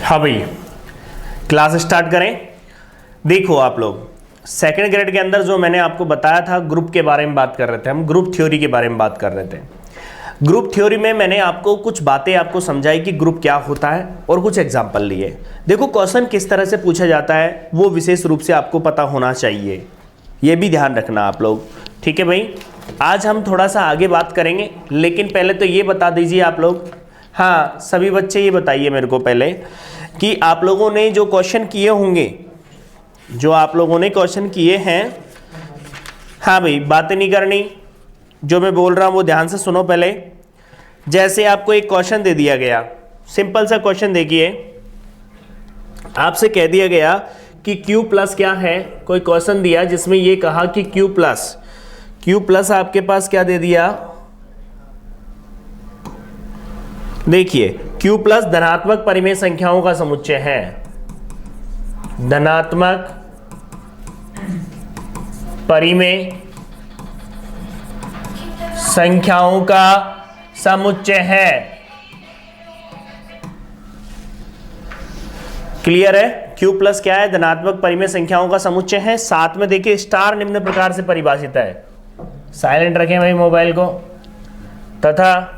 हाँ भाई, class start करें। देखो आप लोग, सेकंड ग्रेड के अंदर जो मैंने आपको बताया था ग्रुप के बारे में बात कर रहे थे, हम ग्रुप थ्योरी के बारे में बात कर रहे थे। ग्रुप थ्योरी में मैंने आपको कुछ बातें आपको समझाई कि ग्रुप क्या होता है और कुछ एग्जाम्पल लिए। देखो क्वेश्चन किस तरह से पूछा जाता है वो विशेष रूप से आपको पता होना चाहिए, ये भी ध्यान रखना आप लोग। ठीक है भाई, आज हम थोड़ा सा आगे बात करेंगे, लेकिन पहले तो ये बता दीजिए आप लोग, हाँ सभी बच्चे ये बताइए मेरे को पहले कि आप लोगों ने जो क्वेश्चन किए होंगे, जो आप लोगों ने क्वेश्चन किए हैं, हाँ भाई बातें नहीं करनी, जो मैं बोल रहा हूँ वो ध्यान से सुनो पहले। जैसे आपको एक क्वेश्चन दे दिया गया, सिंपल सा क्वेश्चन देखिए, आपसे कह दिया गया कि Q प्लस क्या है। कोई क्वेश्चन दिया जिसमें ये कहा कि Q प्लस आपके पास क्या दे दिया, देखिए Q प्लस धनात्मक परिमेय संख्याओं का समुच्चय है, धनात्मक परिमेय संख्याओं का समुच्चय है। क्लियर है? Q प्लस क्या है? धनात्मक परिमेय संख्याओं का समुच्चय है। साथ में देखिए स्टार निम्न प्रकार से परिभाषित है, साइलेंट रखें भाई मोबाइल को, तथा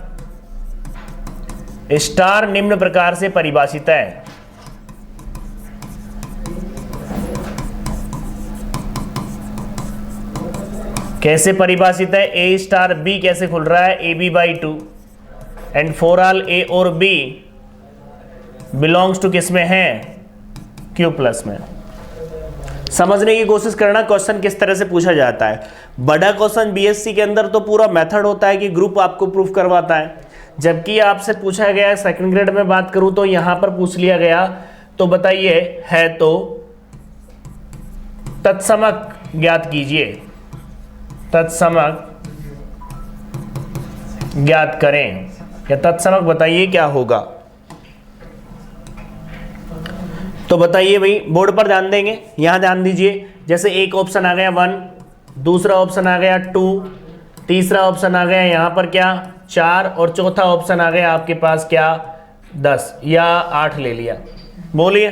स्टार निम्न प्रकार से परिभाषित है। कैसे परिभाषित है? ए स्टार बी कैसे खुल रहा है? A B by 2 and for all A और बी बिलोंग्स टू किस में है? Q प्लस में। समझने की कोशिश करना क्वेश्चन किस तरह से पूछा जाता है। बड़ा क्वेश्चन बीएससी के अंदर तो पूरा मेथड होता है कि ग्रुप आपको प्रूफ करवाता है, जबकि आपसे पूछा गया है सेकंड ग्रेड में बात करूं तो यहां पर पूछ लिया गया, तो बताइए है तो तत्समक ज्ञात कीजिए, तत्समक ज्ञात करें, या तत्समक बताइए क्या होगा। तो बताइए भाई, बोर्ड पर ध्यान देंगे, यहां ध्यान दीजिए। जैसे एक ऑप्शन आ गया 1, दूसरा ऑप्शन आ गया 2, तीसरा ऑप्शन आ गया यहां पर क्या 4, और चौथा ऑप्शन आ गया आपके पास क्या 10 या 8 ले लिया। बोलिए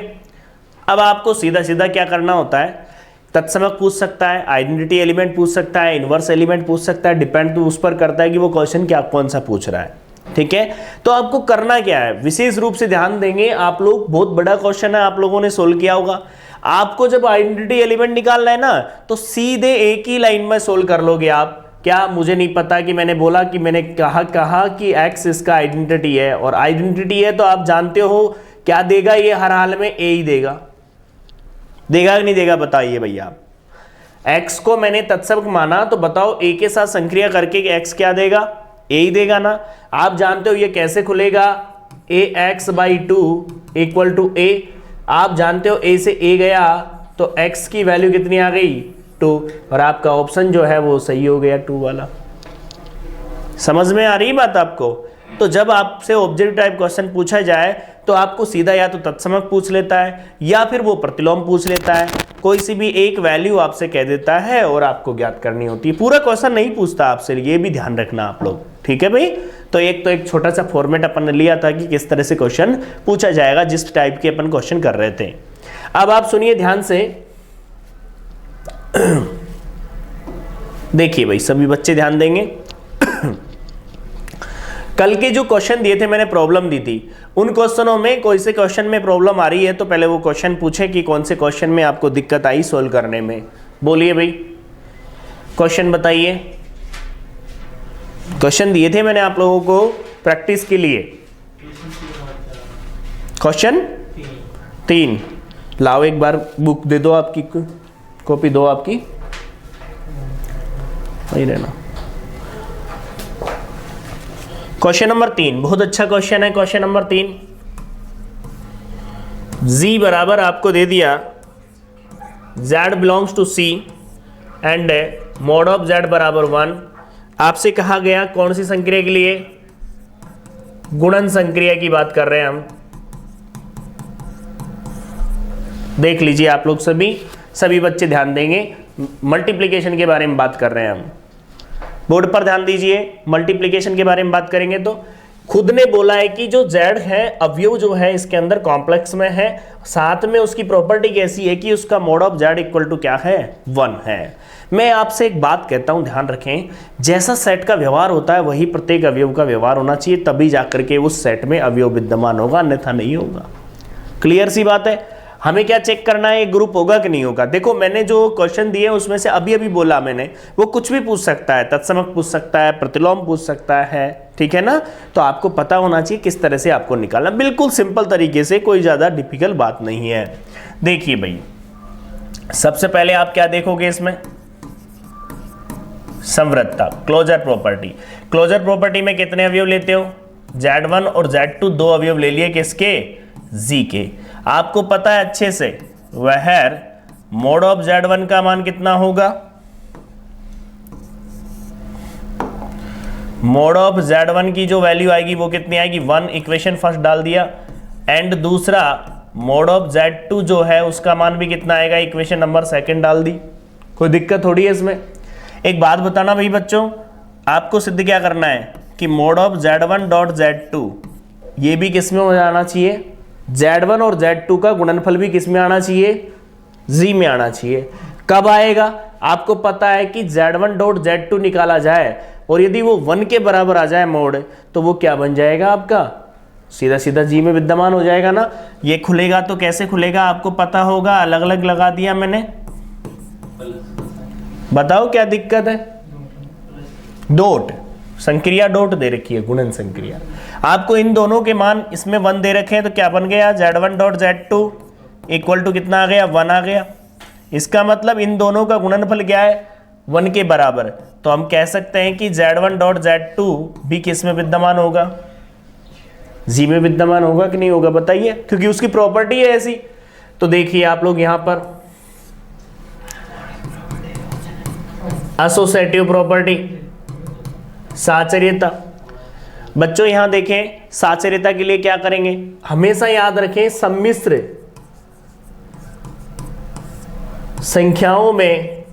अब आपको सीधा सीधा क्या करना होता है, तत्समक पूछ सकता है, आइडेंटिटी एलिमेंट पूछ सकता है, इनवर्स एलिमेंट पूछ सकता है, डिपेंड तो उस पर करता है कि वो क्वेश्चन क्या कौन सा पूछ रहा है। ठीक है, तो आपको करना क्या है, विशेष रूप से ध्यान देंगे आप लोग। बहुत बड़ा क्वेश्चन है, आप लोगों ने सोल्व किया होगा। आपको जब आइडेंटिटी एलिमेंट निकालना है ना, तो सीधे एक ही लाइन में सोल्व कर लोगे आप। क्या मुझे नहीं पता कि मैंने बोला कि मैंने कहा कि x इसका आइडेंटिटी है, और आइडेंटिटी है तो आप जानते हो क्या देगा, ये हर हाल में a ही देगा। देगा कि नहीं देगा बताइए भैया। x को मैंने तत्समक माना तो बताओ a के साथ संक्रिया करके x क्या देगा, a ही देगा ना। आप जानते हो ये कैसे खुलेगा, ax/2 इक्वल टू a। आप जानते हो a से a गया तो x की वैल्यू कितनी आ गई 2, और आपका ऑप्शन जो है वो सही हो गया 2 वाला। समझ में आ रही बात आपको? तो जब आपसे ऑब्जेक्टिव टाइप क्वेश्चन पूछा जाए तो आपको सीधा या तो तत्समक पूछ लेता है या फिर वो प्रतिलोम पूछ लेता है, कोई सी भी एक वैल्यू आपसे कह देता है और आपको ज्ञात करनी होती है। पूरा क्वेश्चन नहीं पूछता आपसे, ये भी ध्यान रखना आप लोग। ठीक है भाई, तो एक छोटा सा फॉर्मेट अपन ने लिया था कि किस तरह से क्वेश्चन पूछा जाएगा, जिस टाइप के अपन क्वेश्चन कर रहे थे। अब आप सुनिए ध्यान से, देखिए भाई सभी बच्चे ध्यान देंगे। कल के जो क्वेश्चन दिए थे मैंने, प्रॉब्लम दी थी, उन क्वेश्चनों में कोई से क्वेश्चन में प्रॉब्लम आ रही है तो पहले वो क्वेश्चन पूछे कि कौन से क्वेश्चन में आपको दिक्कत आई सोल्व करने में। बोलिए भाई, क्वेश्चन बताइए। क्वेश्चन दिए थे मैंने आप लोगों को प्रैक्टिस के लिए। क्वेश्चन 3 लाओ, एक बार बुक दे दो, आपकी कॉपी दो, आपकी वही रहना। क्वेश्चन नंबर 3 बहुत अच्छा क्वेश्चन है। क्वेश्चन नंबर 3, z बराबर आपको दे दिया z belongs to c and mod of z बराबर 1। आपसे कहा गया कौन सी संक्रिया के लिए, गुणन संक्रिया की बात कर रहे हैं हम। देख लीजिए आप लोग सभी बच्चे ध्यान देंगे, मल्टीप्लिकेशन के बारे में बात कर रहे हैं हम। बोर्ड पर ध्यान दीजिए, मल्टीप्लिकेशन के बारे में बात करेंगे तो खुद ने बोला है कि जो z है अवयव जो है इसके अंदर कॉम्प्लेक्स में है, साथ में उसकी प्रॉपर्टी कैसी है कि उसका mod of z equal to क्या है 1 है। मैं आपसे एक बात कहता हूं, ध्यान रखें, जैसा सेट का व्यवहार होता है वही प्रत्येक अवयव का व्यवहार होना चाहिए, तभी जाकर के उस सेट में अवयव विद्यमान होगा, अन्यथा नहीं होगा। क्लियर सी बात है। हमें क्या चेक करना है, ग्रुप होगा कि नहीं होगा। देखो मैंने जो क्वेश्चन दिए उसमें से अभी अभी बोला मैंने, वो कुछ भी पूछ सकता है, तत्समक पूछ सकता है, प्रतिलोम पूछ सकता है, ठीक है ना। तो आपको पता होना चाहिए किस तरह से आपको निकालना, बिल्कुल सिंपल तरीके से, कोई ज्यादा डिफिकल्ट बात नहीं है। देखिए भाई, सबसे पहले आप क्या देखोगे इसमें, संवृत्ता, क्लोजर प्रॉपर्टी। क्लोजर प्रॉपर्टी में कितने अवयव लेते हो, Z1 और Z2 दो अवयव ले लिए, किसके, Z के। आपको पता है अच्छे से, वह मोड ऑफ Z1 का मान कितना होगा, मोड ऑफ Z1 की जो वैल्यू आएगी वो कितनी आएगी 1, इक्वेशन फर्स्ट डाल दिया, एंड दूसरा मोड ऑफ Z2 जो है उसका मान भी कितना आएगा, इक्वेशन नंबर सेकंड डाल दी। कोई दिक्कत थोड़ी है इसमें। एक बात बताना भाई बच्चों, आपको सिद्ध क्या करना है कि mode of Z1 dot Z2 ये भी किस में हो जाना चाहिए, Z1 और Z2 का गुणनफल भी किस में आना चाहिए, Z में आना चाहिए। कब आएगा, आपको पता है कि Z1 डॉट Z2 निकाला जाए और यदि वो 1 के बराबर आ जाए मोड, तो वो क्या बन जाएगा आपका, सीधा सीधा G में विद्यमान हो जाएगा ना। ये खुलेगा तो कैसे खुलेगा आपको पता होगा, अलग अलग लगा दिया मैंने, बताओ क्या दिक्कत है। डॉट संक्रिया डॉट दे रखी है, गुणन संक्रिया। आपको इन दोनों के मान इसमें 1 दे रखे हैं, तो क्या बन गया, Z1 dot Z2 equal to कितना आ गया, 1 आ गया। इसका मतलब इन दोनों का गुणनफल क्या है, 1 के बराबर। तो हम कह सकते हैं कि Z1 डॉट Z2 भी किस में विद्यमान होगा, G में विद्यमान होगा कि नहीं होगा, बताइए, क्योंकि उसकी प्रॉपर्टी है ऐसी। तो देखिए आप लोग यहां पर एसोसिएटिव प्रॉपर्टी, साचर्यता। बच्चों यहां देखें, साचर्यता के लिए क्या करेंगे, हमेशा याद रखें सम्मिश्र संख्याओं में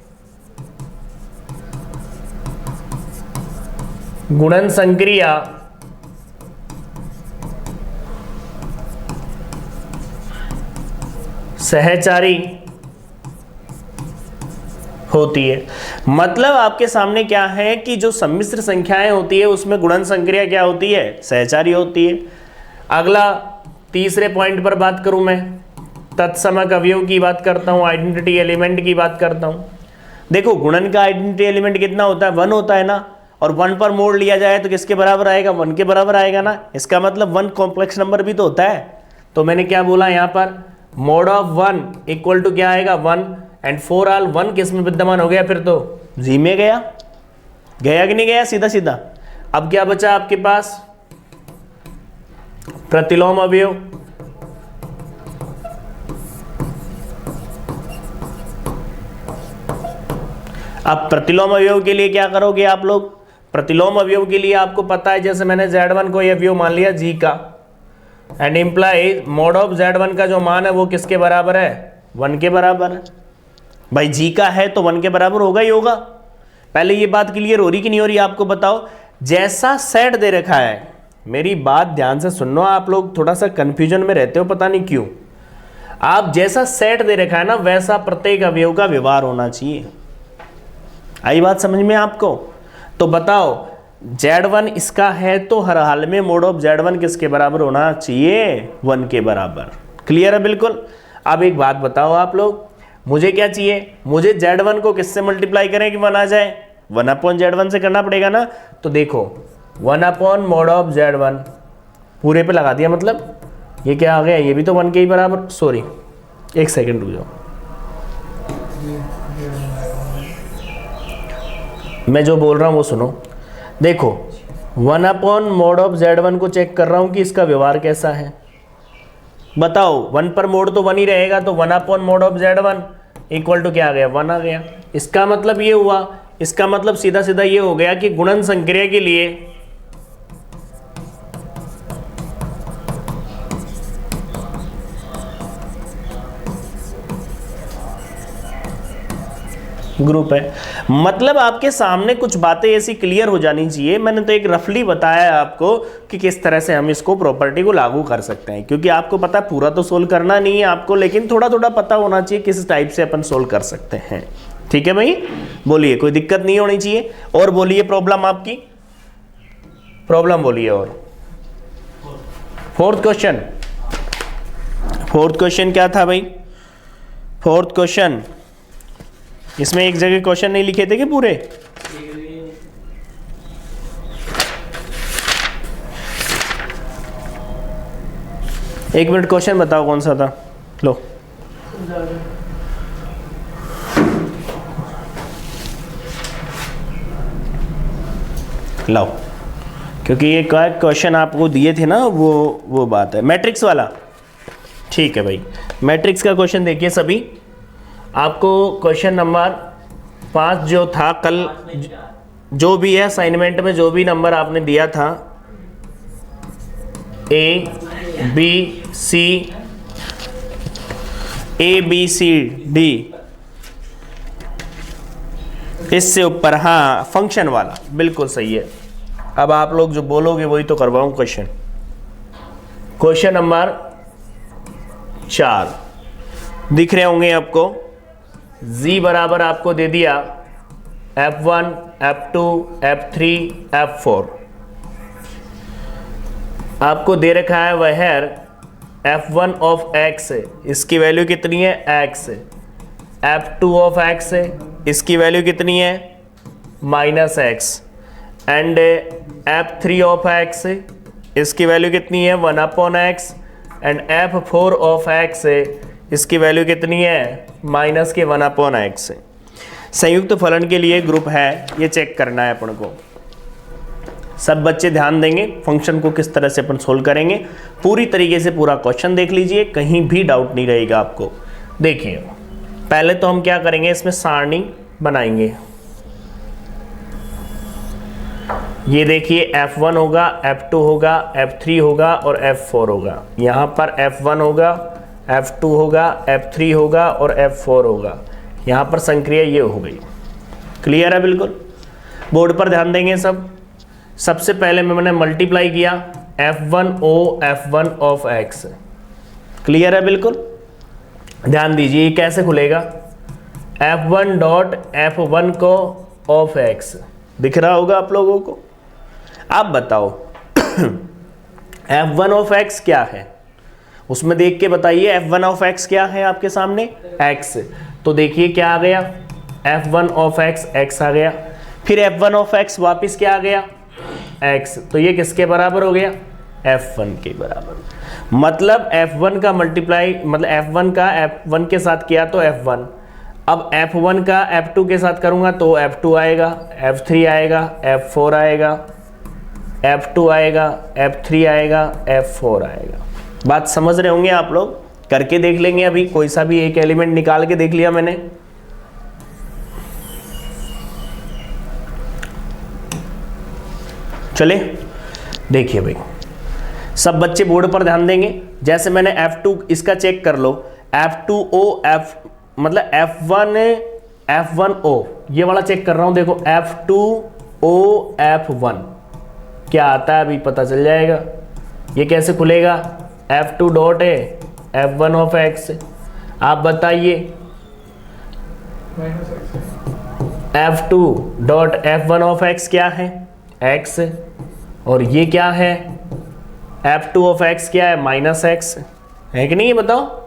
गुणन संक्रिया सहचारी होती है। मतलब आपके सामने क्या है कि जो सम्मिश्र संख्याएं होती है उसमें गुणन संक्रिया क्या होती है, सहचारी होती है। अगला तीसरे पॉइंट पर बात करूं मैं, तत्समक अवयव की बात करता हूं, आइडेंटिटी एलिमेंट की बात करता हूं। देखो गुणन का आइडेंटिटी एलिमेंट कितना होता है, 1 होता है ना, और 1 पर मोड़ लिया जाए तो किसके बराबर आएगा, 1 के बराबर आएगा ना। इसका मतलब 1 कॉम्प्लेक्स नंबर भी तो होता है। तो मैंने क्या बोला यहाँ पर, मोड ऑफ 1 इक्वल टू क्या आएगा 1, एंड 4 ऑल 1 किस में विद्यमान हो गया, फिर तो G में गया, गया कि नहीं गया, सीधा सीधा। अब क्या बचा आपके पास, प्रतिलोम अवयव। अब प्रतिलोम अवयव के लिए क्या करोगे आप लोग, प्रतिलोम अवयव के लिए आपको पता है, जैसे मैंने Z1 को ये अवयव मान लिया G का, and imply mode of Z1 का जो मान है वो किसके बराबर है, 1 के बराबर है। भाई G का है तो 1 के बराबर होगा ही होगा। पहले ये बात क्लियर हो रही कि नहीं हो रही, आपको बताओ। जैसा सेट दे रखा है, मेरी बात ध्यान से सुनो, आप लोग थोड़ा सा कंफ्यूजन में रहते हो, पता नहीं क्यों। आप जैसा सेट दे रखा है ना, वैसा प्रत्येक अवयव का व्यवहार होना चाहिए। आई बात समझ में आपको। तो बताओ Z1 इसका है तो हर हाल में मोड ऑफ Z1 किसके बराबर होना चाहिए, 1 के बराबर। क्लियर है बिल्कुल। अब एक बात बताओ आप लोग, मुझे क्या चाहिए, मुझे Z1 को किससे मल्टीप्लाई करें कि 1 आ जाए, 1 अपॉन Z1 से करना पड़ेगा ना। तो देखो 1 अपॉन मोड ऑफ Z1 पूरे पे लगा दिया, मतलब ये क्या आ गया, ये भी तो 1 के ही बराबर। सॉरी एक सेकेंड रुक जाओ, मैं जो बोल रहा हूँ वो सुनो। देखो 1 अपॉन मोड ऑफ Z1 को चेक कर रहा हूँ कि इसका व्यवहार कैसा है। बताओ 1 पर मोड तो 1 ही रहेगा, तो 1 upon mod of Z1 equal to क्या आ गया, 1 आ गया। इसका मतलब ये हुआ, इसका मतलब सीधा सीधा ये हो गया कि गुणन संक्रिया के लिए ग्रुप है। मतलब आपके सामने कुछ बातें ऐसी क्लियर हो जानी चाहिए। मैंने तो एक रफली बताया आपको कि किस तरह से हम इसको प्रॉपर्टी को लागू कर सकते हैं, क्योंकि आपको पता है पूरा तो सोल्व करना नहीं है आपको, लेकिन थोड़ा थोड़ा पता होना चाहिए किस टाइप से अपन सोल्व कर सकते हैं। ठीक है भाई, बोलिए, कोई दिक्कत नहीं होनी चाहिए। और बोलिए प्रॉब्लम, आपकी प्रॉब्लम बोलिए। और फोर्थ क्वेश्चन क्या था भाई? फोर्थ क्वेश्चन, इसमें एक जगह क्वेश्चन नहीं लिखे थे कि पूरे? एक मिनट, क्वेश्चन बताओ कौन सा था। लो, लाओ, क्योंकि ये क्वेश्चन आपको दिए थे ना, वो बात है मैट्रिक्स वाला। ठीक है भाई, मैट्रिक्स का क्वेश्चन देखिए सभी। आपको क्वेश्चन नंबर 5 जो था कल, जो भी है असाइनमेंट में जो भी नंबर आपने दिया था ए बी सी डी, इससे ऊपर, हाँ फंक्शन वाला, बिल्कुल सही है। अब आप लोग जो बोलोगे वही तो करवाऊं क्वेश्चन। क्वेश्चन नंबर 4 दिख रहे होंगे आपको। z बराबर आपको दे दिया f1, f2, f3, f4। आपको दे रखा है वह f1 ऑफ x, इसकी वैल्यू कितनी है? x। f2 ऑफ x, इसकी वैल्यू कितनी है? -x। And f3 of x, इसकी वैल्यू कितनी है? 1/x। And f4 of x, इसकी वैल्यू कितनी है? -1/x। संयुक्त फलन के लिए ग्रुप है, ये चेक करना है अपन को। सब बच्चे ध्यान देंगे, फंक्शन को किस तरह से अपन सोल्व करेंगे। पूरी तरीके से पूरा क्वेश्चन देख लीजिए, कहीं भी डाउट नहीं रहेगा आपको। देखिए, पहले तो हम क्या करेंगे, इसमें सारणी बनाएंगे। ये देखिए f1 होगा, f2 होगा, f3 होगा और f4 होगा। यहाँ पर f1 होगा, f2 होगा, f3 होगा और f4 होगा। यहाँ पर संक्रिया ये हो गई। क्लियर है बिल्कुल? बोर्ड पर ध्यान देंगे सब। सबसे पहले मैंने मल्टीप्लाई किया f1o f1 of x। Clear है बिल्कुल? ध्यान दीजिए, ये कैसे खुलेगा? f1 डॉट f1 को ऑफ x, दिख रहा होगा आप लोगों को। आप बताओ f1 ऑफ x क्या है, उसमें देख के बताइए। f1 ऑफ x क्या है आपके सामने? x। तो देखिए क्या आ गया, f1 ऑफ x x आ गया। फिर f1 ऑफ x वापस क्या आ गया? x। तो ये किसके बराबर हो गया? f1 के बराबर। मतलब f1 का मल्टीप्लाई, मतलब f1 का f1 के साथ किया तो f1। अब f1 का f2 के साथ करूंगा तो f2 आएगा, f3 आएगा, f4 आएगा, f2 आएगा, f3 आएगा, f4 आएगा। बात समझ रहे होंगे आप लोग? करके देख लेंगे अभी, कोई सा भी एक एलिमेंट निकाल के देख लिया मैंने। चले देखिए भाई, सब बच्चे बोर्ड पर ध्यान देंगे। जैसे मैंने f2 इसका चेक कर लो, f2o मतलब f1o, ये वाला चेक कर रहा हूं। देखो f2o f1 क्या आता है अभी पता चल जाएगा। ये कैसे खुलेगा? f2 dot f1 of x। आप बताइए f2 dot f1 of x क्या है? x। और ये क्या है? f2 ऑफ x क्या है? -x है कि नहीं? ये बताओ।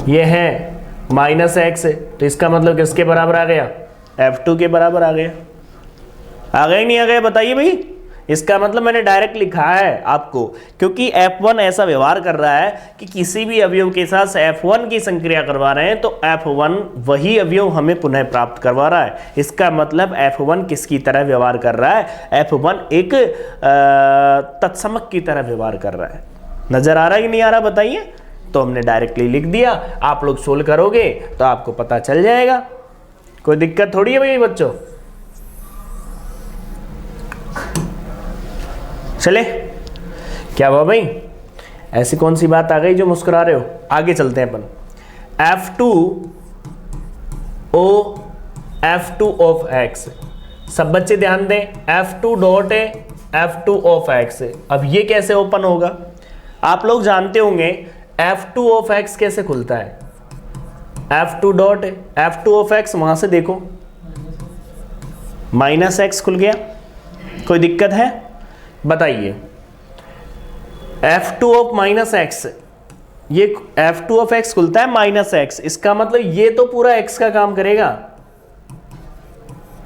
ये है -x, तो इसका मतलब किसके बराबर आ गया? f2 के बराबर आ गया। आ गया नहीं आ गया बताइए भाई? इसका मतलब मैंने डायरेक्ट लिखा है आपको, क्योंकि f1 ऐसा व्यवहार कर रहा है कि किसी भी अवयव के साथ f1 की संक्रिया करवा रहे हैं तो f1 वही अवयव हमें पुनः प्राप्त करवा रहा है। इसका मतलब f1 किसकी तरह व्यवहार कर रहा है? f1 एक तत्समक की तरह व्यवहार कर रहा है। नजर आ रहा है कि नहीं आ रहा बताइए? तो हमने डायरेक्टली लिख दिया, आप लोग सोल्व करोगे तो आपको पता चल जाएगा। कोई दिक्कत थोड़ी है भाई बच्चों। चले, क्या हुआ भाई? ऐसी कौन सी बात आ गई जो मुस्कुरा रहे हो? आगे चलते हैं अपन। f2 O F2 of x। सब बच्चे ध्यान दें, F2 डॉट है F2 ऑफ x। अब ये कैसे ओपन होगा? आप लोग जानते होंगे F2 ऑफ x कैसे खुलता है। F2 डॉट है F2 ऑफ x, वहां से देखो माइनस एक्स खुल गया, कोई दिक्कत है? बताइए। F2 ऑफ माइनस एक्स, ये F2 ऑफ x खुलता है माइनस एक्स, इसका मतलब ये तो पूरा x का काम करेगा।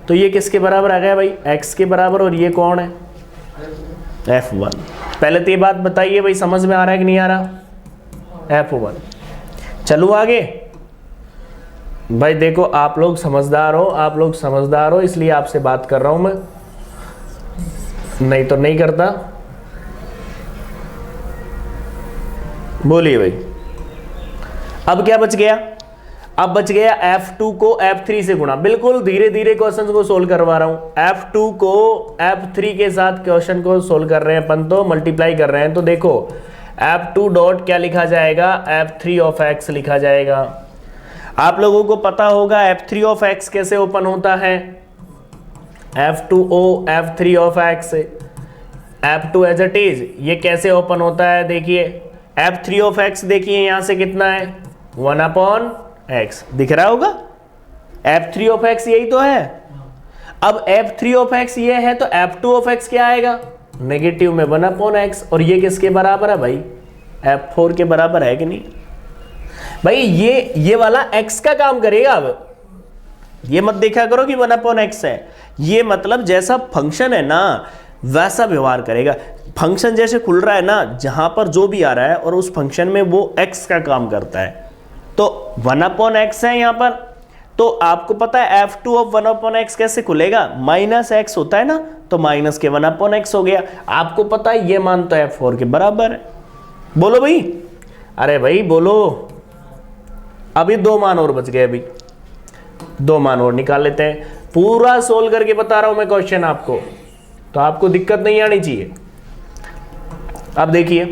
तो ये किसके बराबर आ गया भाई? x के बराबर। और ये कौन है? F1। पहले तो ये बात बताइए भाई, समझ में आ रहा है कि नहीं आ रहा? F1। चलो आगे भाई, देखो आप लोग समझदार हो, आप लोग समझदार हो, इसलिए आपसे बात कर रहा हूं मैं, नहीं तो नहीं करता। बोलिए भाई, अब क्या बच गया? अब बच गया F2 को F3 से गुणा। बिल्कुल धीरे धीरे क्वेश्चन को सोल्व करवा रहा हूं। F2 को F3 के साथ क्वेश्चन को सोल्व कर रहे हैं अपन, तो मल्टीप्लाई कर रहे हैं। तो देखो F2 डॉट क्या लिखा जाएगा? F3 ऑफ x लिखा जाएगा। आप लोगों को पता होगा F3 ऑफ x कैसे ओपन होता है? F2O F3 of x, F2 as it is, ये कैसे ओपन होता है? देखिए F3 ऑफ x, देखिए यहां से कितना है? 1 अपॉन x, दिख रहा होगा? F3 ऑफ x यही तो है। अब F3 ऑफ x ये है, तो F2 ऑफ x क्या आएगा? नेगेटिव में 1 अपॉन x। और ये किसके बराबर है भाई? F4 के बराबर है कि नहीं भाई? ये वाला x का काम करेगा। अब ये मत देखा करो कि 1 अपॉन x है, ये मतलब जैसा फंक्शन है ना वैसा व्यवहार करेगा। फंक्शन जैसे खुल रहा है ना, जहां पर जो भी आ रहा है और उस फंक्शन में वो x का काम करता है। तो 1 अपॉन x है यहां पर, तो आपको पता है F2 ऑफ 1 अपॉन x कैसे खुलेगा? माइनस x होता है ना, तो माइनस के 1 अपॉन x हो गया। आपको पता है ये मान तो F4 के बराबर है। बोलो भाई, अरे भाई बोलो। अभी 2 मान और बच गए, अभी 2 मान और निकाल लेते हैं। पूरा सोल्व करके बता रहा हूं मैं क्वेश्चन आपको, तो आपको दिक्कत नहीं आनी चाहिए। अब देखिए,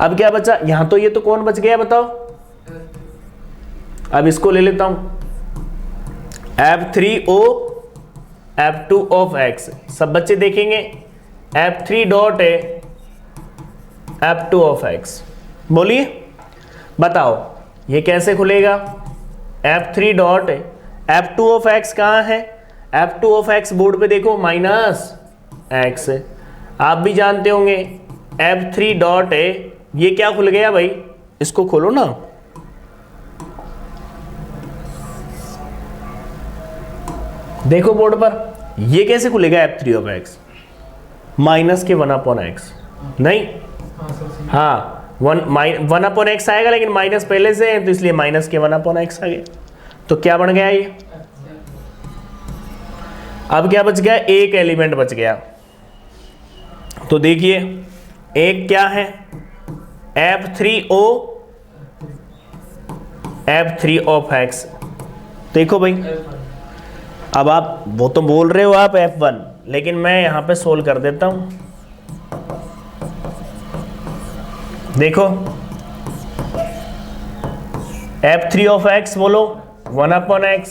अब क्या बचा यहां? तो ये तो कौन बच गया बताओ? अब इसको ले लेता हूं, F3O F2 ऑफ x। सब बच्चे देखेंगे F3 डॉट है F2 ऑफ x। बोलिए बताओ ये कैसे खुलेगा? F3 डॉट है F2 ऑफ x कहां है? F2 ऑफ x बोर्ड पे देखो, माइनस x। आप भी जानते होंगे F3 डॉट है, ये क्या खुल गया भाई? इसको खोलो ना, देखो बोर्ड पर, ये कैसे खुलेगा? F3 ऑफ x माइनस के 1 अपॉन x। नहीं, हाँ 1 अपॉन x आएगा, लेकिन माइनस पहले से है तो इसलिए माइनस के 1 अपॉन x आ गया। तो क्या बन गया ये? अब क्या बच गया? एक एलिमेंट बच गया। तो देखिए एक क्या है? F3O F3 of x। देखो भाई, अब आप वो तो बोल रहे हो आप F1, लेकिन मैं यहां पे सोल्व कर देता हूं। देखो F3 ऑफ x बोलो 1 अपॉन x,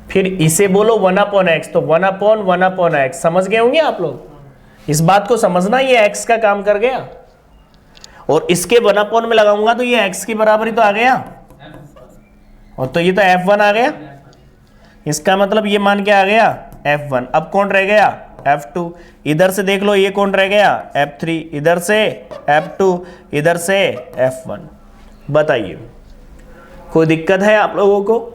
फिर इसे बोलो 1 अपॉन x, तो 1 अपॉन x। समझ गए होंगे आप लोग? इस बात को समझना, ये x का काम कर गया। और इसके 1 अपॉन में लगाऊंगा तो ये x की बराबर ही तो आ गया, और तो ये तो F1 आ गया। इसका मतलब ये मान क्या आ गया? F1। अब कौन रह गया? F2। इधर से देख लो, ये कौन रह गया? F3। इधर से F2, इधर से F1। बताइए कोई दिक्कत है आप लोगों को?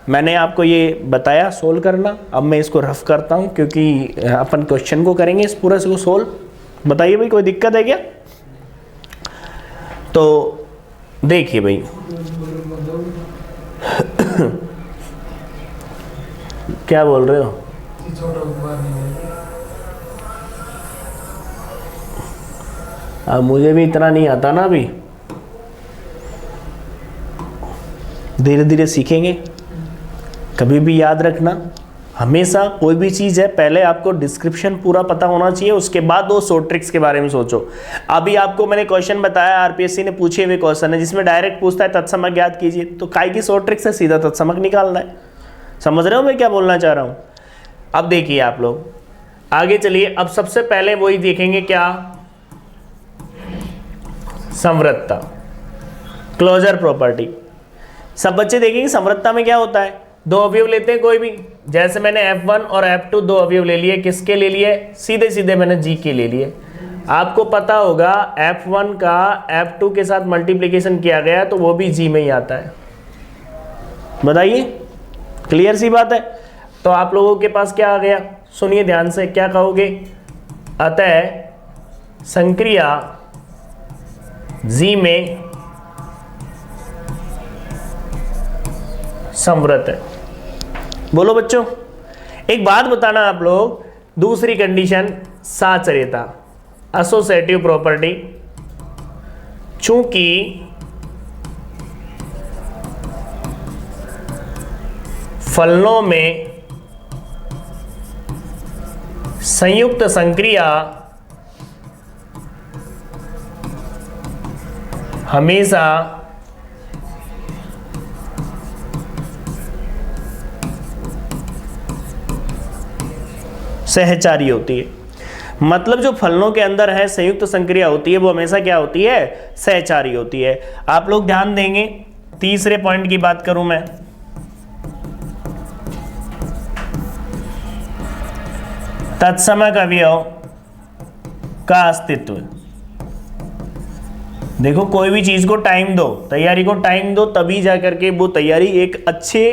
मैंने आपको ये बताया सोल्व करना। अब मैं इसको रफ करता हूं, क्योंकि अपन क्वेश्चन को करेंगे इस पूरे को सोल्व। बताइए भाई कोई दिक्कत है क्या? तो देखिए भाई क्या बोल रहे हो? अब मुझे भी इतना नहीं आता ना, अभी धीरे धीरे सीखेंगे। कभी भी याद रखना, हमेशा कोई भी चीज़ है पहले आपको डिस्क्रिप्शन पूरा पता होना चाहिए, उसके बाद वो शॉर्ट ट्रिक्स के बारे में सोचो। अभी आपको मैंने क्वेश्चन बताया, आरपीएससी ने पूछे हुए क्वेश्चन है जिसमें डायरेक्ट पूछता है तत्समक ज्ञात कीजिए, तो काय की शॉर्ट ट्रिक्स है? सीधा तत्समक निकालना है। समझ रहे हो मैं क्या बोलना चाह रहा हूं? अब देखिए आप लोग आगे चलिए। अब सबसे पहले वही देखेंगे क्या, संवृत्ता, क्लोजर प्रॉपर्टी। सब बच्चे देखेंगे संवृत्ता में क्या होता है, दो अवयव लेते हैं कोई भी, जैसे मैंने F1 और F2 दो अवयव ले लिए, किसके ले लिए, सीधे सीधे मैंने G के ले लिए। आपको पता होगा F1 का F2 के साथ मल्टीप्लिकेशन किया गया तो वो भी G में ही आता है। बताइए, क्लियर सी बात है। तो आप लोगों के पास क्या आ गया, सुनिए ध्यान से, क्या कहोगे, अतः संक्रिया G में संवृत है। बोलो बच्चों, एक बात बताना आप लोग, दूसरी कंडीशन साचर्यता, एसोसिएटिव प्रॉपर्टी। चूंकि फलनों में संयुक्त संक्रिया हमेशा सहचारी होती है। मतलब जो फलनों के अंदर है संयुक्त संक्रिया होती है वो हमेशा क्या होती है, सहचारी होती है। आप लोग ध्यान देंगे, तीसरे पॉइंट की बात करूं मैं, तत्समक अवयव का अस्तित्व। देखो कोई भी चीज को टाइम दो, तैयारी को टाइम दो, तभी जाकर के वो तैयारी एक अच्छे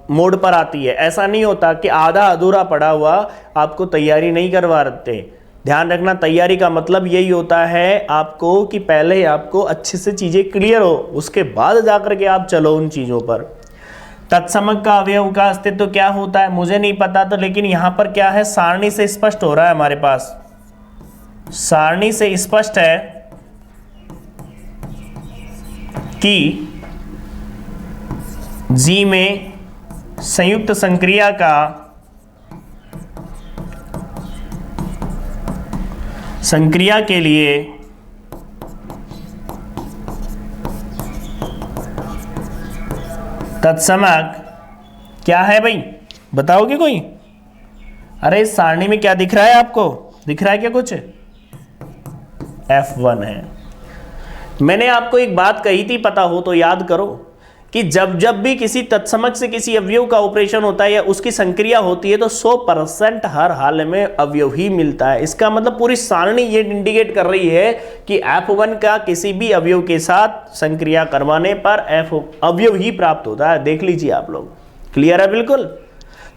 मोड पर आती है। ऐसा नहीं होता कि आधा अधूरा पड़ा हुआ आपको तैयारी नहीं करवा रहे। ध्यान रखना, तैयारी का मतलब यही होता है आपको कि पहले आपको अच्छे से चीजें क्लियर हो, उसके बाद जाकर के आप चलो उन चीजों पर। तत्समक का अवयव का अस्तित्व क्या होता है मुझे नहीं पता, तो लेकिन यहां पर क्या है, सारणी से स्पष्ट हो रहा है हमारे पास, सारणी से स्पष्ट है कि G में संयुक्त संक्रिया का संक्रिया के लिए तत्समक क्या है भाई, बताओगे कोई? अरे इस सारणी में क्या दिख रहा है आपको, दिख रहा है क्या कुछ? F1 है। मैंने आपको एक बात कही थी, पता हो तो याद करो, कि जब जब भी किसी तत्समक से किसी अवयव का ऑपरेशन होता है या उसकी संक्रिया होती है तो 100% हर हाल में अवयव ही मिलता है। इसका मतलब पूरी सारणी ये इंडिकेट कर रही है कि F1 का किसी भी अवयव के साथ संक्रिया करवाने पर अवयव ही प्राप्त होता है। देख लीजिए आप लोग, क्लियर है बिल्कुल।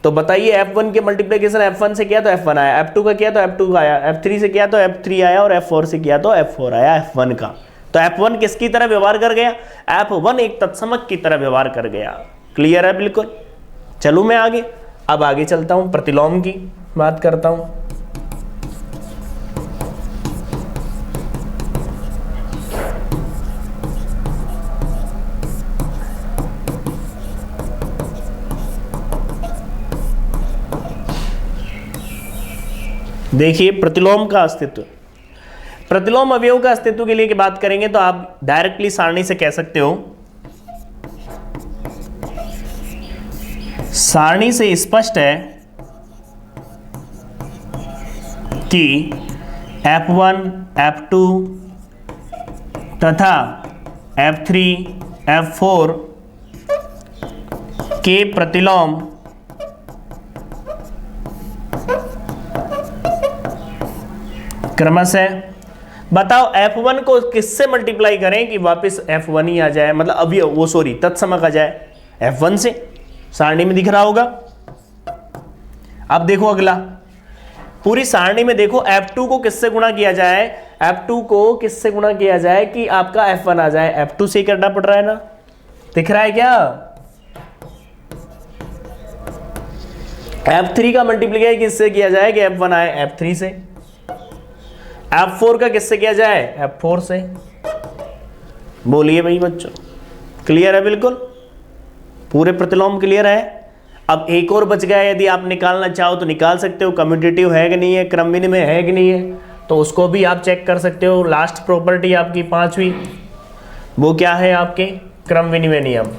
तो बताइए F1 के मल्टीप्लिकेशन F1 से किया तो F1 आया, F2 का किया तो F2 आया, F3 से किया तो F3 आया और F4 से किया तो F4 आया F1 का। तो F1 किसकी तरह व्यवहार कर गया, F1 एक तत्समक की तरह व्यवहार कर गया। क्लियर है बिल्कुल। चलूं मैं आगे, अब आगे चलता हूं, प्रतिलोम की बात करता हूं। देखिए प्रतिलोम का अस्तित्व, प्रतिलोम अवयव का अस्तित्व के लिए की बात करेंगे तो आप डायरेक्टली सारणी से कह सकते हो, सारणी से स्पष्ट है कि F1, F2 तथा F3, F4 के प्रतिलोम क्रमशः, बताओ F1 को किससे मल्टीप्लाई करें कि वापस F1 ही आ जाए, मतलब अभी वो सॉरी तत्समक आ जाए F1 से, सारणी में दिख रहा होगा। अब देखो अगला, पूरी सारणी में देखो F2 को किससे गुणा किया जाए, F2 को किससे गुणा किया जाए कि आपका F1 आ जाए, F2 से करना पड़ रहा है ना, दिख रहा है क्या? F3 का मल्टीप्लाई किससे किया जाए कि F1 आए, F3 से। F4 का किससे किया जाए, F4 से। बोलिए भाई बच्चों, क्लियर है बिल्कुल, पूरे प्रतिलोम क्लियर है। अब एक और बच गया, यदि आप निकालना चाहो तो निकाल सकते हो, कम्यूटेटिव है कि नहीं है, क्रम विनिमय है कि नहीं है, तो उसको भी आप चेक कर सकते हो। लास्ट प्रॉपर्टी आपकी पांचवी, वो क्या है आपके, क्रम विनिमय नियम।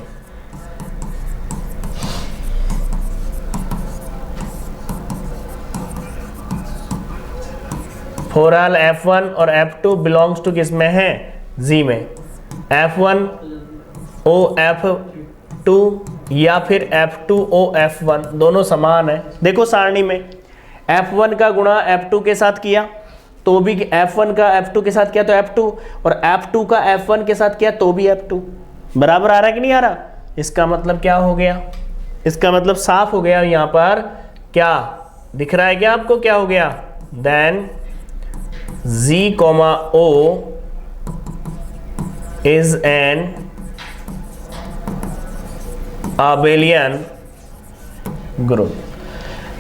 फोर आल F1 और F2 बिलोंग्स टू किस में है, Z में। F1 O F2 या फिर F2 O F1 दोनों समान है। देखो सारणी में F1 का गुणा F2 के साथ किया तो भी F1 का F2 के साथ किया तो F2, और F2 का F1 के साथ किया तो भी F2। बराबर आ रहा है कि नहीं आ रहा? इसका मतलब क्या हो गया, इसका मतलब साफ हो गया। यहां पर क्या दिख रहा है क्या आपको, क्या हो गया, then Z, O is an abelian group.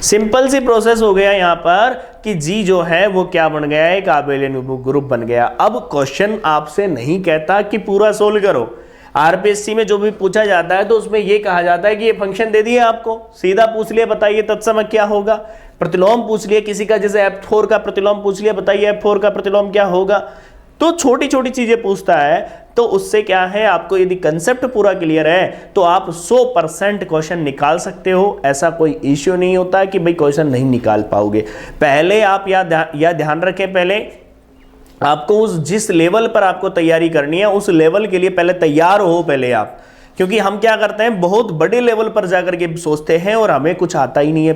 Simple सी प्रोसेस हो गया यहां पर कि G जो है वो क्या बन गया, एक आबेलियन ग्रुप बन गया। अब क्वेश्चन आपसे नहीं कहता कि पूरा सोल्व करो। आरपीएससी में जो भी पूछा जाता है तो उसमें ये कहा जाता है कि ये फंक्शन दे दिए आपको, सीधा पूछ लिया बताइए तत्सम क्या होगा। प्रतिलोम पूछ लिया किसी का, जैसे F4 का प्रतिलोम पूछ लिया बताइए F4 का प्रतिलोम क्या होगा। तो छोटी छोटी चीजें पूछता है, तो उससे क्या है, आपको यदि कंसेप्ट पूरा क्लियर है तो आप 100% क्वेश्चन निकाल सकते हो। ऐसा कोई इश्यू नहीं होता कि भाई क्वेश्चन नहीं निकाल पाओगे। पहले आप या ध्यान रखें, पहले आपको उस जिस लेवल पर आपको तैयारी करनी है उस लेवल के लिए पहले तैयार हो पहले आप। क्योंकि हम क्या करते हैं, बहुत बड़े लेवल पर जाकर के सोचते हैं और हमें कुछ आता ही नहीं है।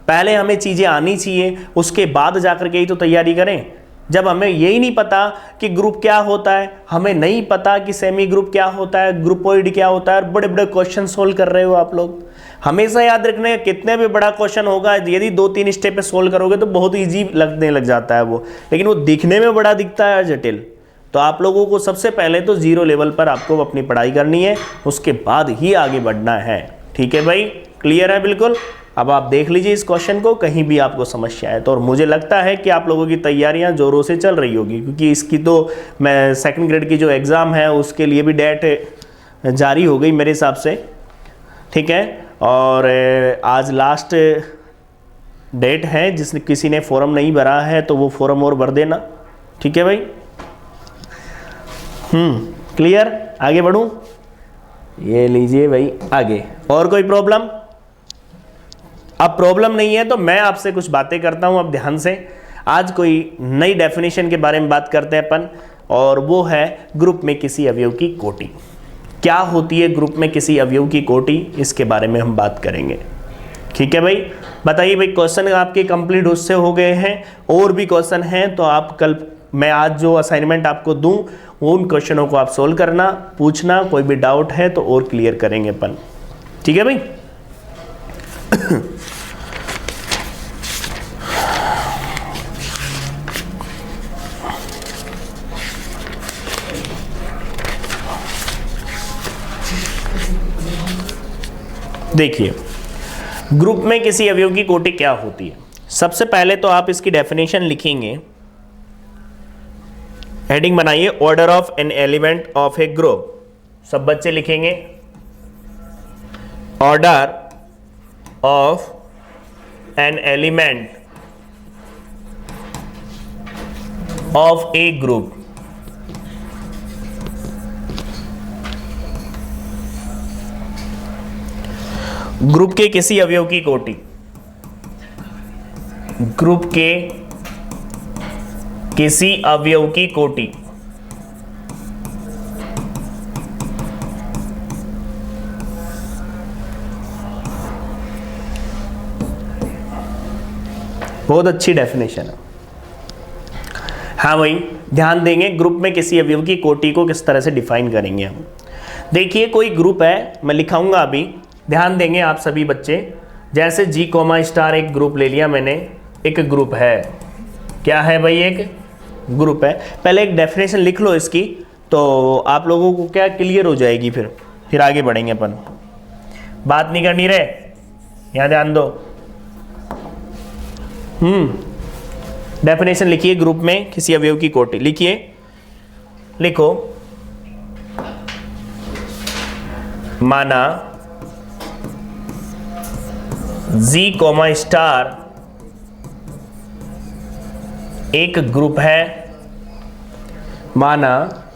पहले हमें चीजें आनी चाहिए, उसके बाद जाकर के ही तो तैयारी करें। जब हमें यही नहीं पता कि ग्रुप क्या होता है, हमें नहीं पता कि सेमी ग्रुप क्या होता है, ग्रुपोइड क्या होता है, बड़े बड़े क्वेश्चन सोल्व कर रहे हो आप लोग। हमेशा याद रखना, कितने भी बड़ा क्वेश्चन होगा यदि 2-3 स्टेप पे सोल्व करोगे तो बहुत इजी लगने लग जाता है वो, लेकिन वो दिखने में बड़ा दिखता है जटिल। तो आप लोगों को सबसे पहले तो 0 लेवल पर आपको अपनी पढ़ाई करनी है, उसके बाद ही आगे बढ़ना है। ठीक है भाई, क्लियर है बिल्कुल। अब आप देख लीजिए इस क्वेश्चन को, कहीं भी आपको समस्या है तो, और मुझे लगता है कि आप लोगों की तैयारियां जोरों से चल रही होगी, क्योंकि इसकी तो मैं 2nd ग्रेड की जो एग्ज़ाम है उसके लिए भी डेट जारी हो गई मेरे हिसाब से। ठीक है, और आज लास्ट डेट है, जिसने किसी ने फॉर्म नहीं भरा है तो वो फॉर्म और भर देना। ठीक है भाई, क्लियर। आगे बढ़ूं, ये लीजिए भाई आगे। और कोई प्रॉब्लम? अब प्रॉब्लम नहीं है तो मैं आपसे कुछ बातें करता हूं अब ध्यान से। आज कोई नई डेफिनेशन के बारे में बात करते हैं अपन, और वो है ग्रुप में किसी अवयव की कोटि। क्या होती है ग्रुप में किसी अवयव की कोटि, इसके बारे में हम बात करेंगे। ठीक है भाई, बताइए भाई। क्वेश्चन आपके कंप्लीट उससे हो गए हैं, और भी क्वेश्चन हैं तो आप कल, मैं आज जो असाइनमेंट आपको दूं वो उन क्वेश्चनों को आप सोल्व करना, पूछना, कोई भी डाउट है तो और क्लियर करेंगे अपन। ठीक है भाई। देखिए, ग्रुप में किसी अवयव की कोटि क्या होती है। सबसे पहले तो आप इसकी डेफिनेशन लिखेंगे, हेडिंग बनाइए, order of an element of A group. सब बच्चे लिखेंगे, order of an element of A group. Group के किसी अवयव की कोटि, ग्रुप के किसी अवयव की कोटि। बहुत अच्छी डेफिनेशन है। हाँ भाई, ध्यान देंगे, ग्रुप में किसी अवयव की कोटि को किस तरह से डिफाइन करेंगे हम। देखिए, कोई ग्रुप है, मैं लिखाऊंगा अभी, ध्यान देंगे आप सभी बच्चे। जैसे G, स्टार एक ग्रुप ले लिया मैंने, एक ग्रुप है। क्या है भाई? एक ग्रुप है। पहले एक डेफिनेशन लिख लो इसकी, तो आप लोगों को क्या क्लियर हो जाएगी, फिर आगे बढ़ेंगे अपन। बात नहीं करनी रे, यहाँ ध्यान दो। डेफिनेशन लिखिए, ग्रुप में किसी अवयव की कोटि लिखिए, लिखो, माना G, स्टार एक ग्रुप है। माना,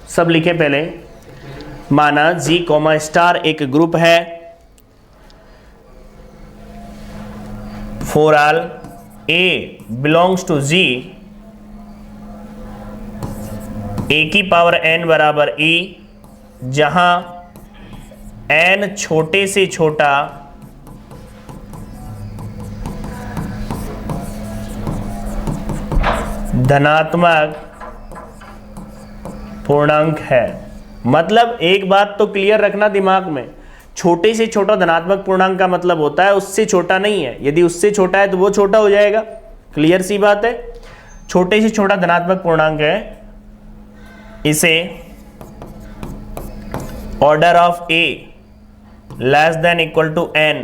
सब लिखे पहले, माना G, स्टार एक ग्रुप है। For all A belongs to G A की पावर n बराबर e, जहां n छोटे से छोटा धनात्मक पूर्णांक है। मतलब एक बात तो क्लियर रखना दिमाग में, छोटे से छोटा धनात्मक पूर्णांक का मतलब होता है उससे छोटा नहीं है। यदि उससे छोटा है तो वो छोटा हो जाएगा, क्लियर सी बात है। छोटे से छोटा धनात्मक पूर्णांक है, इसे order of A less than equal to n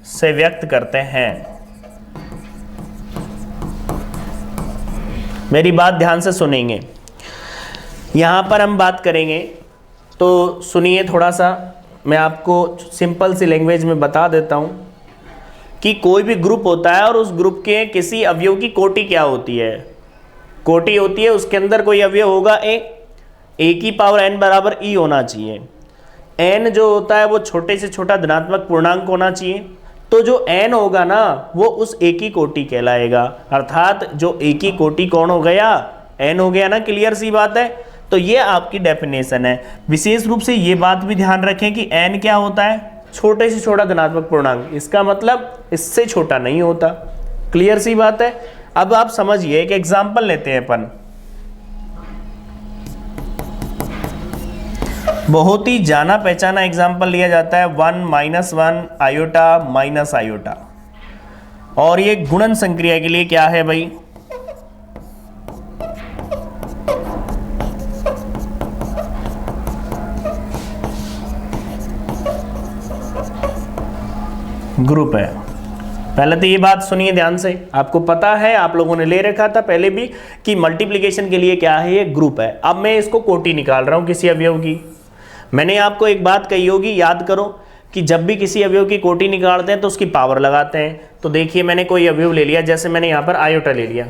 से व्यक्त करते हैं। मेरी बात ध्यान से सुनेंगे, यहां पर हम बात करेंगे तो सुनिए थोड़ा सा, मैं आपको सिंपल सी लैंग्वेज में बता देता हूं कि कोई भी ग्रुप होता है और उस ग्रुप के किसी अवयव की कोटि क्या होती है। कोटि होती है, उसके अंदर कोई अवयव होगा ए की पावर n बराबर e होना चाहिए। n जो होता है वो छोटे से छोटा धनात्मक पूर्णांक होना चाहिए। तो जो n होगा ना वो उस a की कोटि कहलाएगा, अर्थात जो a की कोटि कौन हो गया, n हो गया ना, क्लियर सी बात है। तो ये आपकी डेफिनेशन है। विशेष रूप से ये बात भी ध्यान रखें कि n क्या होता है, छोटे से छोटा धनात्मक पूर्णांक, इसका मतलब इससे छोटा नहीं होता, क्लियर सी बात है। अब आप समझिए, एक एग्जांपल लेते हैं अपन, बहुत ही जाना पहचाना एग्जांपल लिया जाता है 1 - 1 आयोटा माइनस आयोटा, और ये गुणन संक्रिया के लिए क्या है भाई, ग्रुप है। पहले तो ये बात सुनिए ध्यान से, आपको पता है, आप लोगों ने ले रखा था पहले भी कि मल्टीप्लिकेशन के लिए क्या है, ये ग्रुप है। अब मैं इसको कोटि निकाल रहा हूं किसी अवयव की। मैंने आपको एक बात कही होगी, याद करो कि जब भी किसी अवयव की कोटि निकालते हैं तो उसकी पावर लगाते हैं। तो देखिए मैंने कोई अवयव ले लिया, जैसे मैंने यहाँ पर आयोटा ले लिया,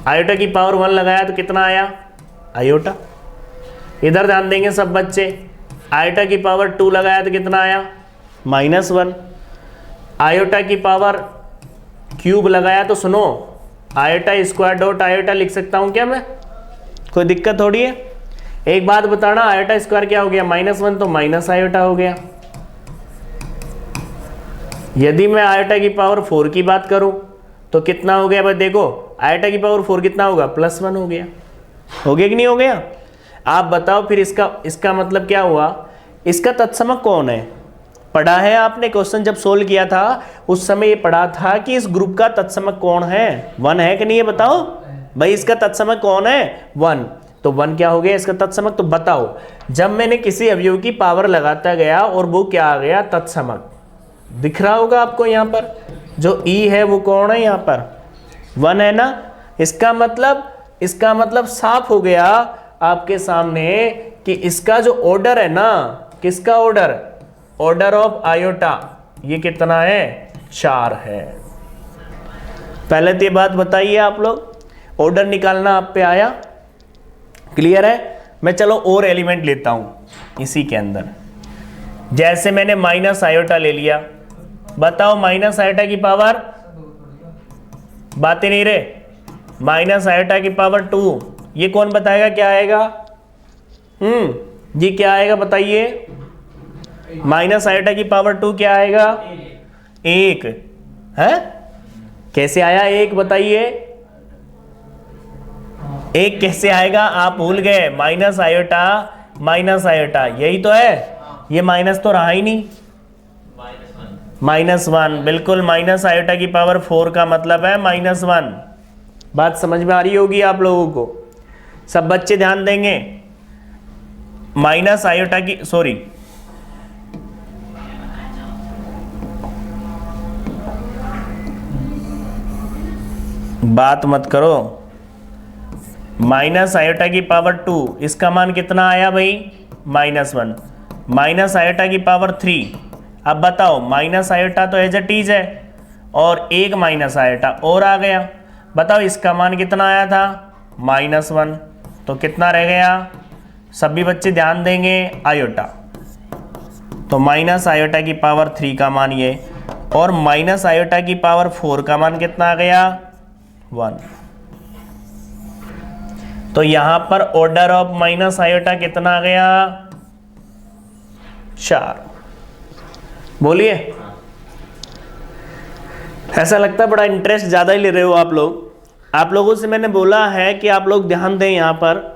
आयोटा की पावर 1 लगाया तो कितना आया, आयोटा। इधर ध्यान देंगे सब बच्चे, आयोटा की पावर 2 लगाया तो कितना आया, -1। आयोटा की पावर क्यूब लगाया तो सुनो, आयोटा स्क्वायर डॉट आयोटा लिख सकता हूं क्या मैं, कोई दिक्कत थोड़ी है। एक बात बताना, आयोटा स्क्वायर क्या हो गया, -1, तो माइनस आयोटा हो गया। यदि मैं आयोटा की पावर 4 की बात करूं तो कितना हो गया भाई, देखो आयोटा की पावर 4 कितना होगा, +1 हो गया। हो गया कि नहीं हो गया। आप बताओ फिर इसका मतलब क्या हुआ, इसका तत्समक कौन है। पढ़ा है आपने, क्वेश्चन जब सोल्व किया था उस समय ये पढ़ा था कि इस ग्रुप का तत्समक कौन है, 1 है कि नहीं, ये बताओ भाई, इसका तत्समक कौन है, 1। तो 1 क्या हो गया इसका तत्समक। तो बताओ, जब मैंने किसी अवयव की पावर लगाता गया और वो क्या आ गया, तत्समक दिख रहा होगा आपको। यहाँ पर जो ई है वो कौन है, यहाँ पर 1 है ना। इसका मतलब साफ हो गया आपके सामने कि इसका जो ऑर्डर है ना, किसका ऑर्डर, ऑर्डर ऑफ आयोटा, ये कितना है, 4 है। पहले तो ये बात बताइए आप लोग, ऑर्डर निकालना आप पे आया, क्लियर है। मैं चलो और एलिमेंट लेता हूं इसी के अंदर, जैसे मैंने माइनस आयोटा ले लिया। बताओ माइनस आयोटा की पावर, बातें नहीं रे, माइनस आयोटा की पावर 2, ये कौन बताएगा क्या आएगा, जी क्या आएगा बताइए, माइनस आयोटा की पावर 2 क्या आएगा, 1 है। कैसे आया 1 बताइए, 1 कैसे आएगा, आप भूल गए, माइनस आयोटा यही तो है, ये माइनस तो रहा ही नहीं, -1 बिल्कुल। माइनस आयोटा की पावर 4 का मतलब है -1। बात समझ में आ रही होगी आप लोगों को, सब बच्चे ध्यान देंगे। माइनस आयोटा की, सॉरी बात मत करो, माइनस आयोटा की पावर 2, इसका मान कितना आया भाई, -1। माइनस आयोटा की पावर 3, अब बताओ माइनस आयोटा तो एज इट इज है, और 1 माइनस आयोटा और आ गया। बताओ इसका मान कितना आया था, -1, तो कितना रह गया, सभी बच्चे ध्यान देंगे, आयोटा। तो माइनस आयोटा की पावर 3 का मान ये, और माइनस आयोटा की पावर 4 का मान कितना आ गया, 1। तो यहां पर ऑर्डर ऑफ माइनस आयोटा कितना आ गया? 4। बोलिए, ऐसा लगता है बड़ा इंटरेस्ट ज्यादा ही ले रहे हो आप लोग। आप लोगों से मैंने बोला है कि आप लोग ध्यान दें, यहां पर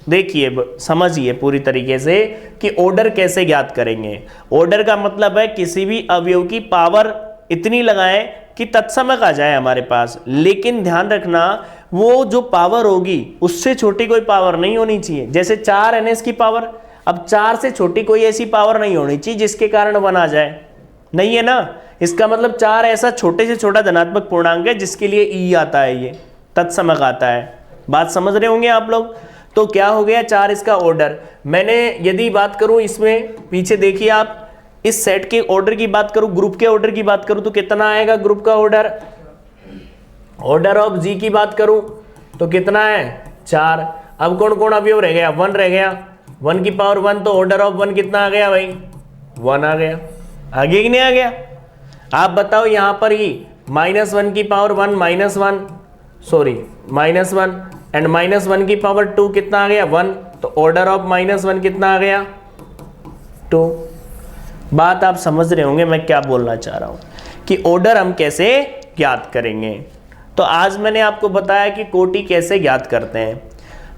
देखिए, समझिए पूरी तरीके से कि ऑर्डर कैसे ज्ञात करेंगे। ऑर्डर का मतलब है किसी भी अवयव की पावर इतनी लगाएं कि तत्समक आ जाए हमारे पास, लेकिन ध्यान रखना वो जो पावर होगी उससे छोटी कोई पावर नहीं होनी चाहिए। जैसे 4 NS की पावर, अब 4 से छोटी कोई ऐसी पावर नहीं होनी चाहिए जिसके कारण 1 आ जाए, नहीं है ना। इसका मतलब 4 ऐसा छोटे से छोटा धनात्मक पूर्णांक है जिसके लिए ई आता है, ये तत्समक आता है। बात समझ रहे होंगे आप लोग। तो क्या हो गया? 4 इसका ऑर्डर। मैंने यदि बात करूं इसमें, पीछे देखिए आप, इस सेट के ऑर्डर की बात करूं, ग्रुप के ऑर्डर की बात करूं तो कितना आएगा ग्रुप का ऑर्डर? ऑर्डर ऑफ जी की बात करूं तो कितना है? 4। अब कौन कौन अवयव रह गया? 1 रह गया। 1 की पावर 1, तो ऑर्डर ऑफ 1 कितना आ गया भाई? 1 आ गया। आगे कि नहीं आ गया? आप बताओ यहां पर ही -1 की पावर 1 -1 एंड -1 की पावर 2 कितना आ गया? 1। तो ऑर्डर ऑफ -1 कितना आ गया? 2। बात आप समझ रहे होंगे मैं क्या बोलना चाह रहा हूं कि ऑर्डर हम कैसे ज्ञात करेंगे। तो आज मैंने आपको बताया कि कोटि कैसे ज्ञात करते हैं,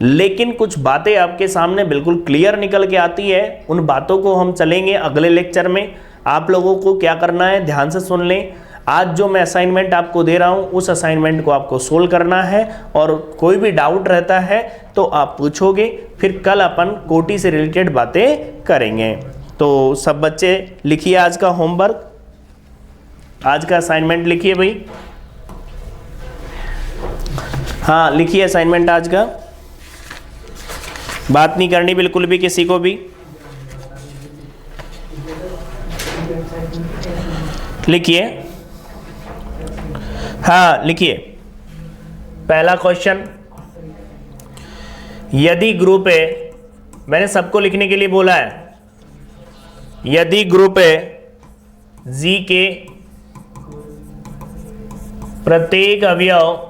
लेकिन कुछ बातें आपके सामने बिल्कुल क्लियर निकल के आती है। उन बातों को हम चलेंगे अगले लेक्चर में। आप लोगों को क्या करना है, ध्यान से सुन लें। आज जो मैं असाइनमेंट आपको दे रहा हूं उस असाइनमेंट को आपको सोल्व करना है, और कोई भी डाउट रहता है तो आप पूछोगे, फिर कल अपन कोटि से रिलेटेड बातें करेंगे। तो सब बच्चे लिखिए आज का होमवर्क, आज का असाइनमेंट लिखिए भाई। हाँ लिखिए असाइनमेंट आज का, बात नहीं करनी बिल्कुल भी किसी को भी। लिखिए, हाँ लिखिए। पहला क्वेश्चन, यदि ग्रुप ए, मैंने सबको लिखने के लिए बोला है, यदि ग्रुप ए जी के प्रत्येक अवयव,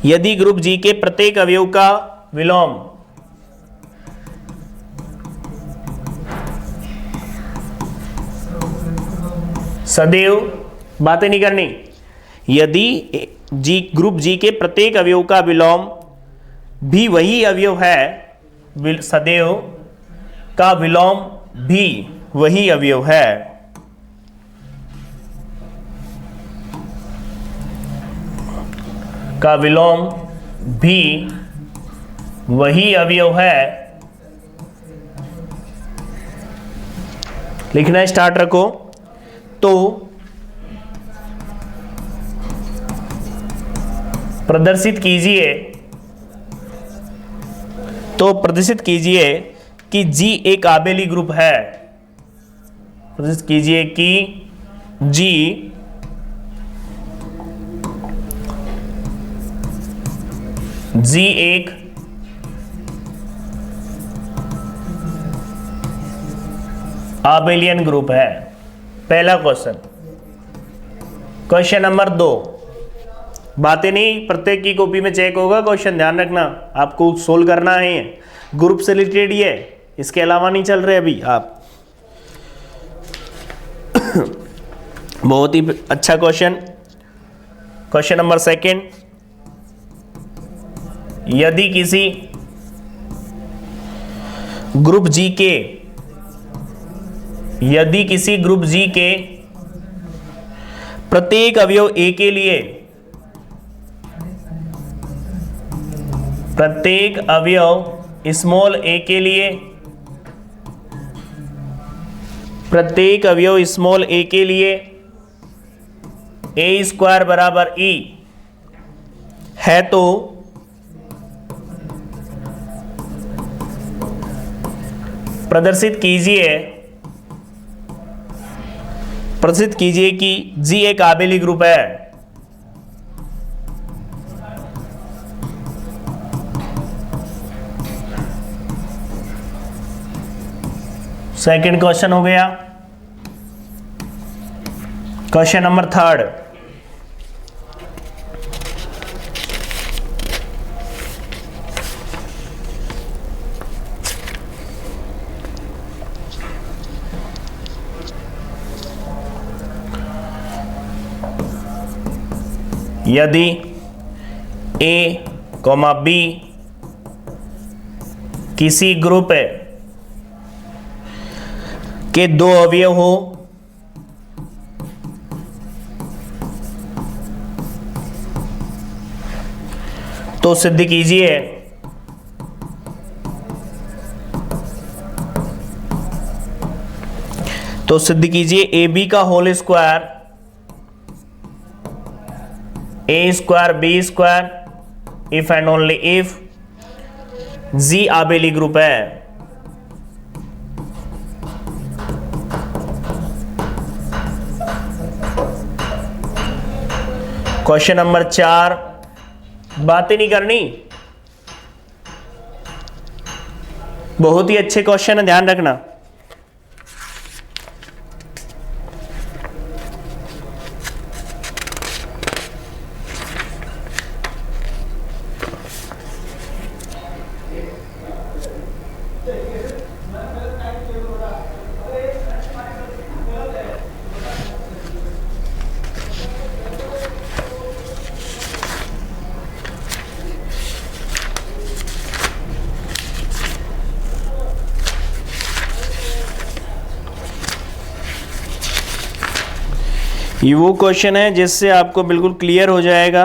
यदि ग्रुप जी के प्रत्येक अवयव का विलोम सदैव, बातें नहीं करनी, यदि जी ग्रुप जी के प्रत्येक अवयव का विलोम भी वही अवयव है, सदैव का विलोम भी वही अवयव है, का विलोम भी वही अवयव है, लिखना स्टार्ट रखो। तो प्रदर्शित कीजिए, तो प्रदर्शित कीजिए कि जी एक आबेली ग्रुप है। प्रदर्शित कीजिए कि जी एक आबेलियन ग्रुप है। पहला क्वेश्चन। क्वेश्चन नंबर 2, बातें नहीं, प्रत्येक की कॉपी में चेक होगा क्वेश्चन, ध्यान रखना, आपको सोल्व करना है। ये ग्रुप से रिलेटेड ही है, इसके अलावा नहीं चल रहे अभी आप। बहुत ही अच्छा क्वेश्चन। क्वेश्चन नंबर 2, यदि किसी ग्रुप जी के, यदि किसी ग्रुप जी के प्रत्येक अवयव ए के लिए, प्रत्येक अवयव स्मॉल ए के लिए, प्रत्येक अवयव स्मॉल ए के लिए ए स्क्वायर बराबर ई है, तो प्रदर्शित कीजिए कि जी एक आबेली ग्रुप है। सेकंड क्वेश्चन हो गया। क्वेश्चन नंबर 3, यदि ए कॉमा बी किसी ग्रुप के दो अवयव हो तो सिद्ध कीजिए ए बी का whole square A square B square if and only if G abelian group है। क्वेश्चन नंबर 4, बातें नहीं करनी, बहुत ही अच्छे क्वेश्चन है, ध्यान रखना। ये वो क्वेश्चन है जिससे आपको बिल्कुल क्लियर हो जाएगा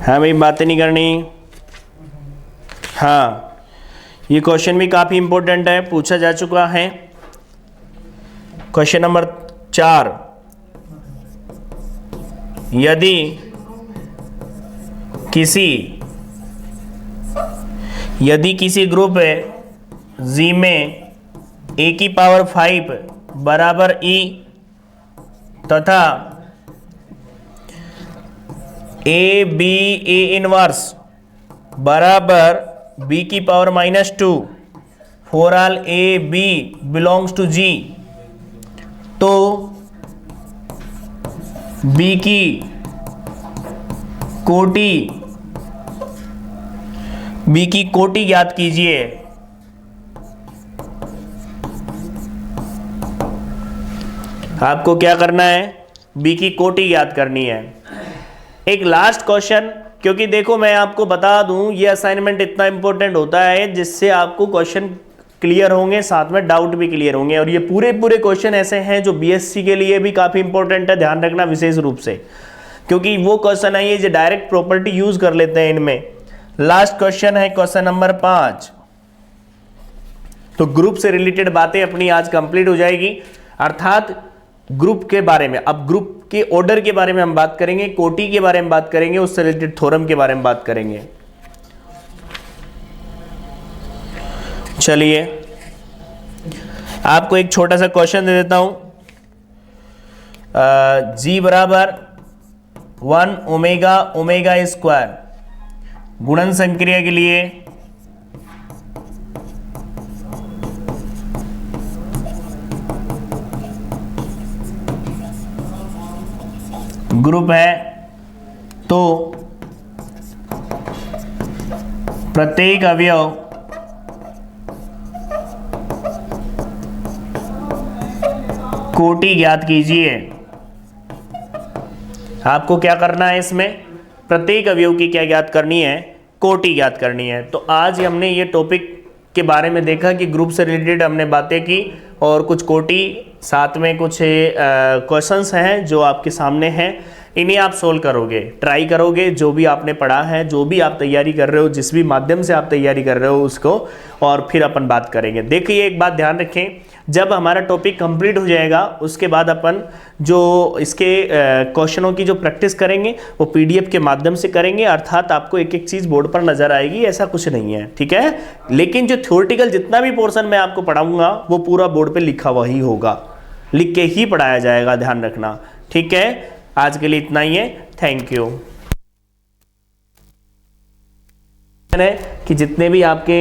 हाँ भाई, बातें नहीं करनी। हाँ, ये क्वेश्चन भी काफी इंपॉर्टेंट है, पूछा जा चुका है। क्वेश्चन नंबर 4, यदि किसी ग्रुप जी में a की पावर 5 बराबर e तथा a b a इनवर्स बराबर b की power -2 for all a b belongs to g, तो b की कोटि ज्ञात कीजिए। आपको क्या करना है, बी की कोटि ज्ञात करनी है। एक लास्ट क्वेश्चन, क्योंकि देखो मैं आपको बता दूं ये असाइनमेंट इतना इंपॉर्टेंट होता है जिससे आपको क्वेश्चन क्लियर होंगे, साथ में डाउट भी क्लियर होंगे। और ये पूरे क्वेश्चन ऐसे हैं जो बीएससी के लिए भी काफी इंपॉर्टेंट है, ध्यान रखना विशेष रूप से, क्योंकि वो क्वेश्चन है ये जो डायरेक्ट प्रॉपर्टी यूज कर लेते हैं इनमें। लास्ट क्वेश्चन है क्वेश्चन नंबर 5। तो ग्रुप से रिलेटेड बातें अपनी आज कंप्लीट हो जाएगी, अर्थात ग्रुप के बारे में। अब ग्रुप के ऑर्डर के बारे में हम बात करेंगे, कोटि के बारे में बात करेंगे, उससे रिलेटेड थ्योरम के बारे में बात करेंगे। चलिए आपको एक छोटा सा क्वेश्चन दे देता हूं। जी बराबर 1 ओमेगा स्क्वायर गुणन संक्रिया के लिए ग्रुप है, तो प्रत्येक अवयव कोटि ज्ञात कीजिए। आपको क्या करना है, इसमें प्रत्येक अवयव की क्या ज्ञात करनी है, कोटि ज्ञात करनी है। तो आज हमने ये टॉपिक के बारे में देखा कि ग्रुप से रिलेटेड हमने बातें की और कुछ कोटि, साथ में कुछ क्वेश्चंस हैं जो आपके सामने हैं, इन्हें आप सोल्व करोगे, ट्राई करोगे, जो भी आपने पढ़ा है, जो भी आप तैयारी कर रहे हो, जिस भी माध्यम से आप तैयारी कर रहे हो उसको, और फिर अपन बात करेंगे। देखिए एक बात ध्यान रखें, जब हमारा टॉपिक कंप्लीट हो जाएगा उसके बाद अपन जो इसके क्वेश्चनों की जो प्रैक्टिस करेंगे वो पीडीएफ के माध्यम से करेंगे, अर्थात आपको एक एक चीज़ बोर्ड पर नजर आएगी, ऐसा कुछ नहीं है, ठीक है। लेकिन जो थ्योरेटिकल जितना भी पोर्शन मैं आपको पढ़ाऊंगा वो पूरा बोर्ड पे लिखा हुआ ही होगा, लिख के ही पढ़ाया जाएगा, ध्यान रखना, ठीक है। आज के लिए इतना ही है, थैंक यू। कि जितने भी आपके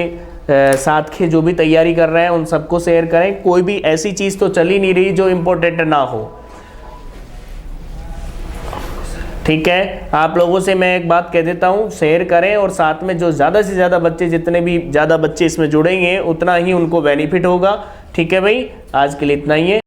साथ के जो भी तैयारी कर रहे हैं उन सबको शेयर करें, कोई भी ऐसी चीज तो चल ही नहीं रही जो इम्पोर्टेंट ना हो। ठीक है, आप लोगों से मैं एक बात कह देता हूँ, शेयर करें और साथ में जो ज़्यादा से ज़्यादा बच्चे, जितने भी ज़्यादा बच्चे इसमें जुड़ेंगे उतना ही उनको बेनिफिट होगा। ठीक है भाई, आज के लिए इतना ही है।